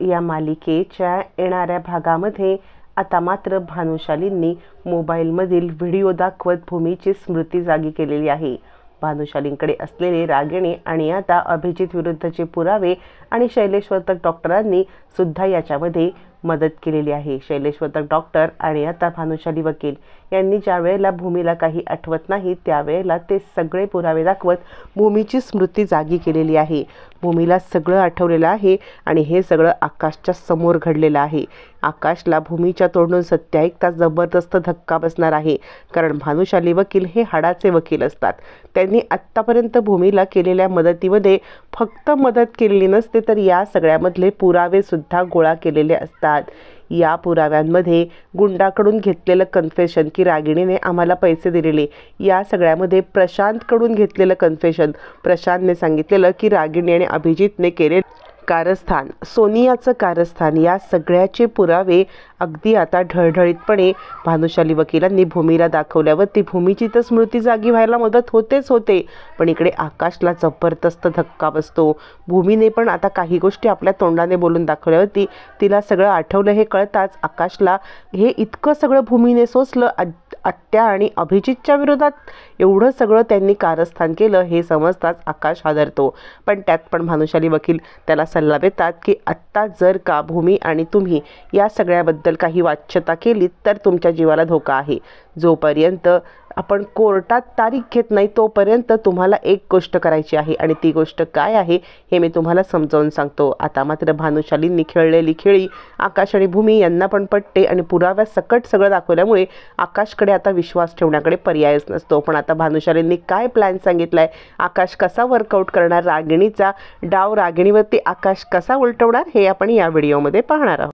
या मालिकेच्या येणाऱ्या भागामध्ये आता मात्र भानुशालींनी मोबाईलमधील व्हिडिओ दाखवत भूमीची स्मृती जागी केलेली आहे. भानुशालींकडे असलेले रागिणी आणि आता अभिजित विरुद्धचे पुरावे आणि शैलेश वर्तक डॉक्टरांनी सुद्धा याच्यामध्ये मदत केलेली आहे. शैलेश वर्तक डॉक्टर आणि आता भानुशाली वकील यांनी ज्या वेळेला भूमीला काही आठवत नाही त्यावेळेला ते सगळे पुरावे दाखवत भूमीची स्मृती जागी केलेली आहे. भूमीला सगळं आठवलेलं आहे आणि हे सगळं आकाशच्या समोर घडलेलं आहे. आकाशला भूमीच्या तोंडून सत्य ऐकता जबरदस्त धक्का बसणार आहे, कारण भानुशाली वकील हे हाडाचे वकील असतात. त्यांनी आत्तापर्यंत भूमीला केलेल्या मदतीमध्ये फक्त मदत केलेली नसते तर या सगळ्यामधले पुरावे सुद्धा गोळा केलेले असतात. या पुराव्यांमध्ये गुंडाकडून घेतलेलं कन्फेशन की रागिणीने आम्हाला पैसे दिलेले, या सगळ्यामध्ये प्रशांतकडून घेतलेलं कन्फेशन, प्रशांतने सांगितलेलं की रागिणी आणि अभिजितने केले कारस्थान, सोनियाचं कारस्थान, या सगळ्याचे पुरावे अगदी आता ढळढळीतपणे भानुशाली वकिलांनी भूमीला दाखवल्यावरती भूमीची तर स्मृती जागी व्हायला मदत होते, पण इकडे आकाशला जबरदस्त धक्का बसतो. भूमीने पण आता काही गोष्टी आपल्या तोंडाने बोलून दाखवल्यावरती तिला सगळं आठवलं हे कळताच आकाशला हे इतकं सगळं भूमीने सोसलं, आत्या आणि अभिजितच्या विरोधात एवढं सगळं त्यांनी कारस्थान केलं हे समजताच आकाश हादरतो. पण त्यात पण भानुशाली वकील त्याला सल्ला देतात की आत्ता जर का भूमी आणि तुम्ही या सगळ्याबद्दल काही वाच्यता केली तर तुमच्या जीवाला धोका आहे. जोपर्यंत आपण कोर्टात तारीख घेत नाही तोपर्यंत तुम्हाला एक गोष्ट करायची आहे आणि ती गोष्ट काय आहे हे मी तुम्हाला समजावून सांगतो. आता मात्र भानुशालींनी खेळलेली खेळी आकाश आणि भूमी यांना पण पटते आणि पुराव्या सकट सगळं दाखवल्यामुळे आकाशकडे आता विश्वास ठेवण्याकडे पर्यायच नसतो. पण आता भानुशालींनी काय प्लॅन सांगितलाय, आकाश कसा वर्कआउट करणार, रागिणीचा डाव रागिणीवरती आकाश कसा उलटवणार हे आपण या व्हिडिओमध्ये पाहणार आहोत.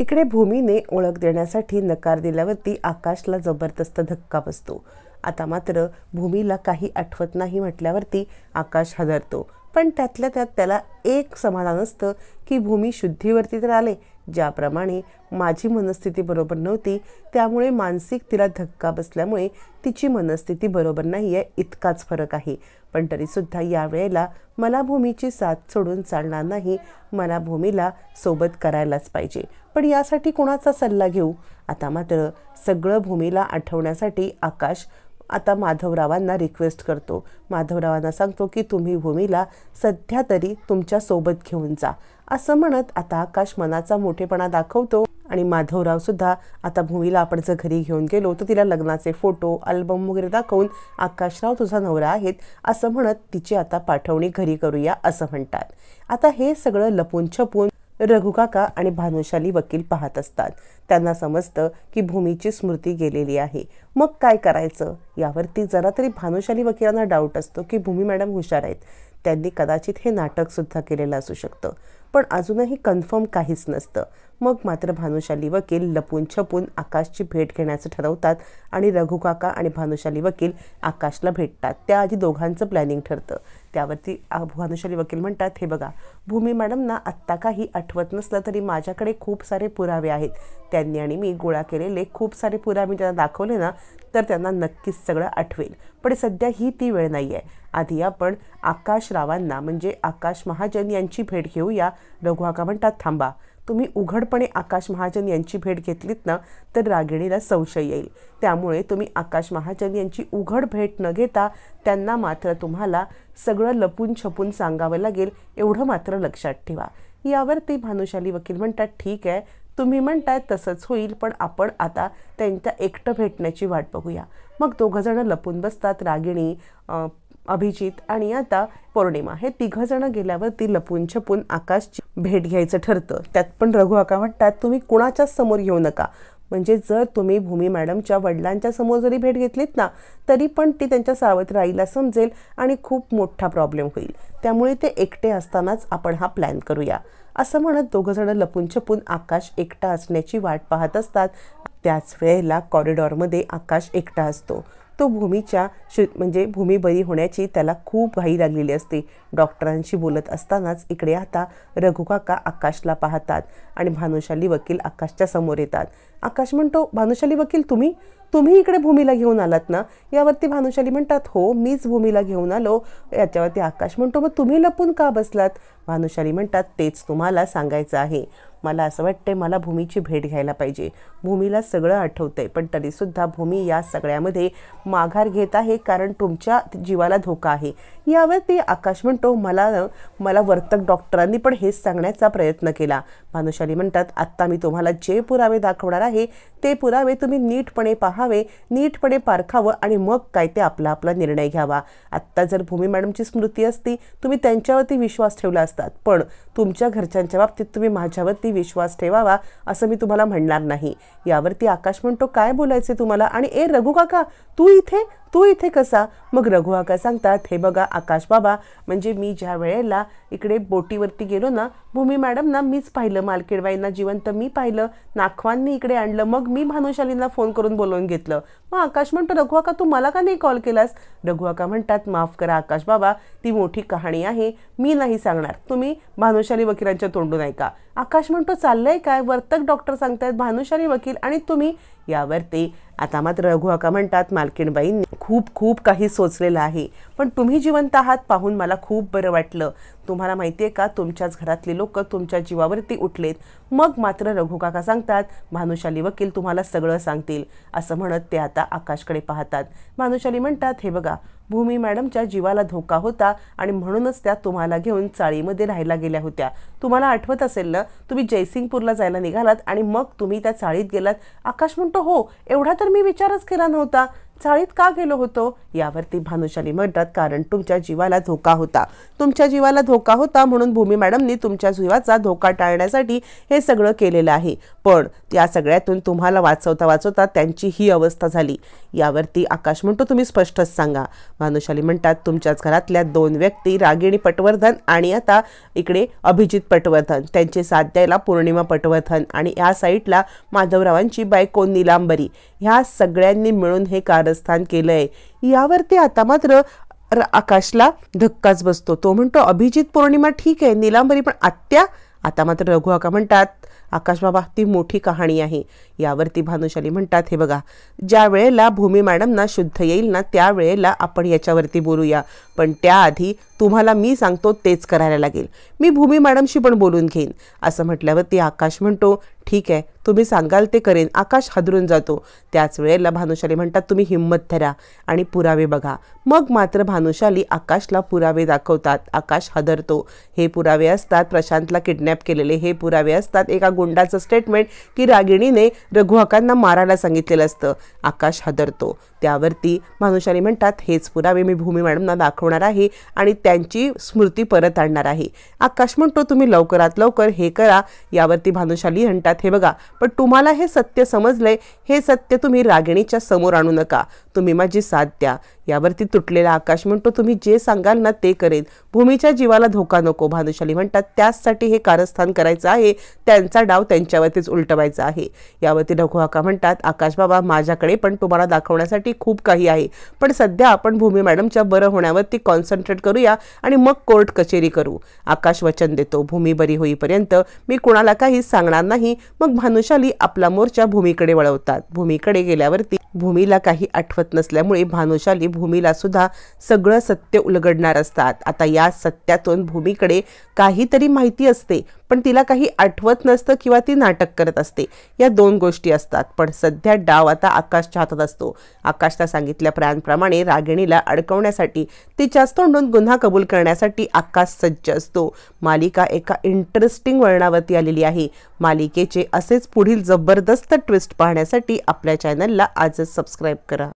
इकडे भूमीने ओळख देण्यासाठी नकार दिल्यावरती आकाशला जबरदस्त धक्का बसतो. आता मात्र भूमीला काही आठवत नाही म्हटल्यावरती आकाश हादरतो. पण त्यातल्या त्यात त्याला एक समाधान असतं की भूमी शुद्धीवरती तर आले, ज्याप्रमाणे माझी मनस्थिती बरोबर नव्हती त्यामुळे मानसिक तिला धक्का बसल्यामुळे तिची मनस्थिती बरोबर नाही आहे इतकाच फरक आहे. पण तरीसुद्धा यावेळेला मला भूमीची साथ सोडून चालणार नाही, मला भूमीला सोबत करायलाच पाहिजे. पण यासाठी कोणाचा सल्ला घेऊ? आता मात्र सगळं भूमीला आठवण्यासाठी आकाश आता माधवरावांना रिक्वेस्ट करतो. माधवरावांना सांगतो की तुम्ही भूमीला सध्या तरी तुमच्या सोबत घेऊन जा, असं म्हणत आता आकाश मनाचा मोठेपणा दाखवतो. आणि माधवराव सुद्धा आता भूमीला आपण जर घरी घेऊन गेलो तर तिला लग्नाचे फोटो अल्बम वगैरे दाखवून आकाशराव तुझा नवरा आहेत असं म्हणत तिची आता पाठवणी घरी करूया असं म्हणतात. आता हे सगळं लपून छपून रघुकाका आणि भानुशाली वकील पाहत असतात. त्यांना समजतं की भूमीची स्मृती गेलेली आहे. मग काय करायचं यावरती जरा तरी भानुशाली वकिलांना डाऊट असतो की भूमी मॅडम हुशार आहेत, त्यांनी कदाचित हे नाटकसुद्धा केलेलं असू शकतं, पण अजूनही कन्फर्म काहीच नसतं. मग मात्र भानुशाली वकील लपून छपून आकाशची भेट घेण्याचं ठरवतात आणि रघुकाका आणि भानुशाली वकील आकाशला भेटतात. त्याआधी दोघांचं प्लॅनिंग ठरतं. त्यावरती भानुशाली वकील म्हणतात, हे बघा भूमी मॅडमना आत्ता काही आठवत नसलं तरी माझ्याकडे खूप सारे पुरावे आहेत, त्यांनी आणि मी गोळा केलेले खूप सारे पुरावे त्यांना दाखवले ना तर त्यांना नक्कीच सगळं आठवेल. पण सध्या ही ती वेळ नाही आहे, आधी आपण आकाश रावांना म्हणजे आकाश महाजन यांची भेट घेऊया. रघुकाका म्हणतात, थांबा, तुम्ही उघडपणे आकाश महाजन यांची भेट घेतलीत ना तर रागिणीला संशय येईल, त्यामुळे तुम्ही आकाश महाजन यांची उघड भेट न घेता त्यांना मात्र तुम्हाला सगळं लपून छपून सांगावं लागेल, एवढं मात्र लक्षात ठेवा. यावरती भानुशाली वकील म्हणतात, ठीक आहे तुम्ही म्हणताय तसंच होईल, पण आपण आता त्यांच्या एकटं भेटण्याची वाट बघूया. मग दोघंजणं लपून बसतात. रागिणी, अभिजित आणि आता पौर्णिमा हे तिघंजणं गेल्यावरती लपून छपून आकाशची भेट घ्यायचं ठरतं. त्यात पण रघुकाका म्हणतात, तुम्ही कुणाच्याच समोर घेऊ नका, म्हणजे जर तुम्ही भूमी मॅडमच्या वडिलांच्या समोर जरी भेट घेतलीत ना तरी पण ती त्यांच्या सावत्र आईला समजेल आणि खूप मोठा प्रॉब्लेम होईल, त्यामुळे ते एकटे असतानाच आपण हा प्लॅन करूया असं म्हणत दोघंजणं लपून छपून आकाश एकटा असण्याची वाट पाहत असतात. त्याच वेळेला कॉरिडॉरमध्ये आकाश एकटा असतो. तो भूमीच्या म्हणजे भूमी बरी होण्याची त्याला खूप घाई लागलेली असते. डॉक्टरांशी बोलत असतानाच इकडे आता रघुकाका आकाशला पाहतात आणि भानुशाली वकील आकाशच्या समोर येतात. आकाश म्हणतो, भानुशाली वकील तुम्ही इकडे भूमीला घेऊन आलात ना? यावरती भानुशाली म्हणतात, हो मीच भूमीला घेऊन आलो. याच्यावरती आकाश म्हणतो, मग तुम्ही लपून का बसलात? भानुशाली म्हणतात, तेच तुम्हाला सांगायचं आहे. मला असं वाटतंय मला भूमीची भेट घ्यायला पाहिजे. भूमीला सगळं आठवतंय, पण तरीसुद्धा भूमी या सगळ्यामध्ये माघार घेत आहे, कारण तुमच्या जीवाला धोका आहे. यावरती आकाश म्हणतो, मला वर्तक डॉक्टरांनी पण हेच सांगण्याचा प्रयत्न केला. भानुशाली म्हणतात, आत्ता मी तुम्हाला जे पुरावे दाखवणार आहे ते पुरावे तुम्ही नीटपणे पाहावे, नीटपणे पारखावं आणि मग काय ते आपला निर्णय घ्यावा. आत्ता जर भूमी मॅडमची स्मृती असती, तुम्ही त्यांच्यावरती विश्वास ठेवला असतात, पण तुमच्या घरच्यांच्या बाबतीत तुम्ही माझ्यावरती विश्वास ठेवावा असं मी तुम्हाला म्हणणार नाही. यावरती आकाश म्हणतो, काय बोलायचे तुम्हाला? आणि रघु काका, तू इथे कसा? मग रघु काका सांगतात, हे बघा आकाश बाबा, म्हणजे मी ज्या वेळेला इकडे बोटीवरती गेलो ना, भूमी मॅडम ना मीच पाहिलं, मालकीणबाईंना जिवंत मी पाहिलं, नाखवांनी इकडे आणलं, मग मी भानुशालींना फोन करून बोलवून घेतलं. मग आकाश म्हणतो, रघु काका तू मला का नाही कॉल केलास? रघु काका म्हणतात, माफ करा आकाश बाबा, ती मोठी कहाणी आहे, मी नाही सांगणार, तुम्ही भानुशाली वकिलांच्या तोंडून ऐका. आकाश म्हणतो, चाललंय काय? वर्तक डॉक्टर सांगतायत, भानुशाली वकील आणि तुम्ही? यावरती आता मात्र रघु काका म्हणतात, मालकीणबाईंनी खूप काही सोचलेलं आहे, पण तुम्ही जिवंत आहात पाहून मला खूप बरं वाटलं. तुम्हाला माहिती आहे का, तुमच्याच घरातली लोक तुमच्या जीवावरती उठलेत. मग मात्र रघु काका सांगतात, भानुशाली वकील तुम्हाला सगळं सांगतील. असं म्हणत ते आता आकाशकडे पाहतात. भानुशाली म्हणतात, हे बघा, भूमी मॅडमच्या जीवाला धोका होता आणि म्हणूनच त्या तुम्हाला घेऊन चाळीमध्ये राहायला गेल्या होत्या. तुम्हाला आठवत असेल ना, तुम्ही जयसिंगपूरला जायला निघालात आणि मग तुम्ही त्या चाळीत गेलात. आकाश म्हणतो, हो, एवढा तर मी विचारच केला नव्हता. चाळीत का गेलो होतो? यावरती भानुशाली म्हणतात, कारण तुमच्या जीवाला धोका होता. तुमच्या जीवाला धोका होता म्हणून भूमी मॅडमनी तुमच्या जीवाचा धोका टाळण्यासाठी हे सगळं केलेलं आहे, पण त्या सगळ्यातून तुम्हाला वाचवता त्यांची ही अवस्था झाली. यावरती आकाश म्हणतो, तुम्ही स्पष्टच सांगा. भानुशाली म्हणतात, तुमच्याच घरातल्या 2 व्यक्ती, रागिणी पटवर्धन आणि आता इकडे अभिजित पटवर्धन, त्यांचे साथ द्यायला पौर्णिमा पटवर्धन आणि या साईडला माधवरावांची बायको नीलांबरी, ह्या सगळ्यांनी मिळून हे कारस्थान केलंय. यावरती आता मात्र आकाशला धक्काच बसतो. तो म्हणतो, अभिजित पौर्णिमा ठीक आहे, नीलांबरी पण आत्या? आता मात्र रघु काका म्हणतात, आकाश बाबा ती मोठी कहाणी आहे. यावरती भानुशाली म्हणतात, हे बघा, ज्या वेळेला भूमी मॅडमना शुद्ध येईल ना, त्या वेळेला आपण याच्यावरती बोलूया, पण त्याआधी तुम्हाला मी सांगतो तेच करायला लागेल. मी भूमी मॅडमशी पण बोलून घेईन. असं म्हटल्यावरती आकाश म्हणतो, ठीक आहे, तुम्ही सांगाल ते करेन. आकाश हादरून जातो. त्याच वेळेला भानुशाली म्हणतात, तुम्ही हिंमत धरा आणि पुरावे बघा. मग मात्र भानुशाली आकाशला पुरावे दाखवतात. आकाश हादरतो. हे पुरावे असतात प्रशांतला किडनॅप केलेले, हे पुरावे असतात एका गुंडाचं स्टेटमेंट की रागिणीने रघु काकांना मारायला सांगितलेलं असतं. आकाश हादरतो. त्यावरती भानुशाली म्हणतात, हेच पुरावे मी भूमी मॅडमना दाखवणार आहे आणि त्यांची स्मृती परत आणणार आहे. आकाश म्हणतो, तुम्ही लवकरात लवकर हे करा. यावरती भानुशाली म्हणतात, हे बघा, पण तुम्हाला हे सत्य समजलंय, हे सत्य तुम्ही रागिणीच्या समोर आणू नका, तुम्ही माझी साथ द्या. यावरती तुटलेला आकाश म्हणतो, तुम्ही जे सांगाल ना ते करेन, भूमीच्या जीवाला धोका नको. भानुशाली म्हणतात, त्याचसाठी हे कारस्थान करायचं आहे, त्यांचा डाव त्यांच्यावरतीच उलटवायचा आहे. यावरती रघु काका म्हणतात, आकाश बाबा, माझ्याकडे पण तुम्हाला दाखवण्यासाठी खूप काही आहे, पण सध्या आपण भूमी मॅडमच्या बरं होण्यावरती कॉन्सन्ट्रेट करूया आणि मग कोर्ट कचेरी करू. आकाश वचन देतो, भूमी बरी होईपर्यंत मी कोणाला काही सांगणार नाही. मग भानुशाली आपला मोर्चा भूमीकडे वळवतात. भूमीकडे गेल्यावरती भूमीला काही आठवत नसल्यामुळे भानुशाली भूमीला सुद्धा सगळं सत्य उलगडणार असतात. आता या सत्यातून भूमीकडे काहीतरी माहिती असते, पण तिला काही आठवत नसतं किंवा ती नाटक करत असते. या 2 गोष्टी असतात. पण सध्या डाव आता आकाशच्या हातात असतो. आकाशला सांगितल्याप्रमाणे रागिणीला अडकवण्यासाठी, तिच्याच तोंडून गुन्हा कबूल करण्यासाठी आकाश सज्ज असतो. मालिका एका इंटरेस्टिंग वळणावरती आलेली आहे. मालिकेचे असेच पुढील जबरदस्त ट्विस्ट पाहण्यासाठी आपल्या चॅनलला आजच सबस्क्राईब करा.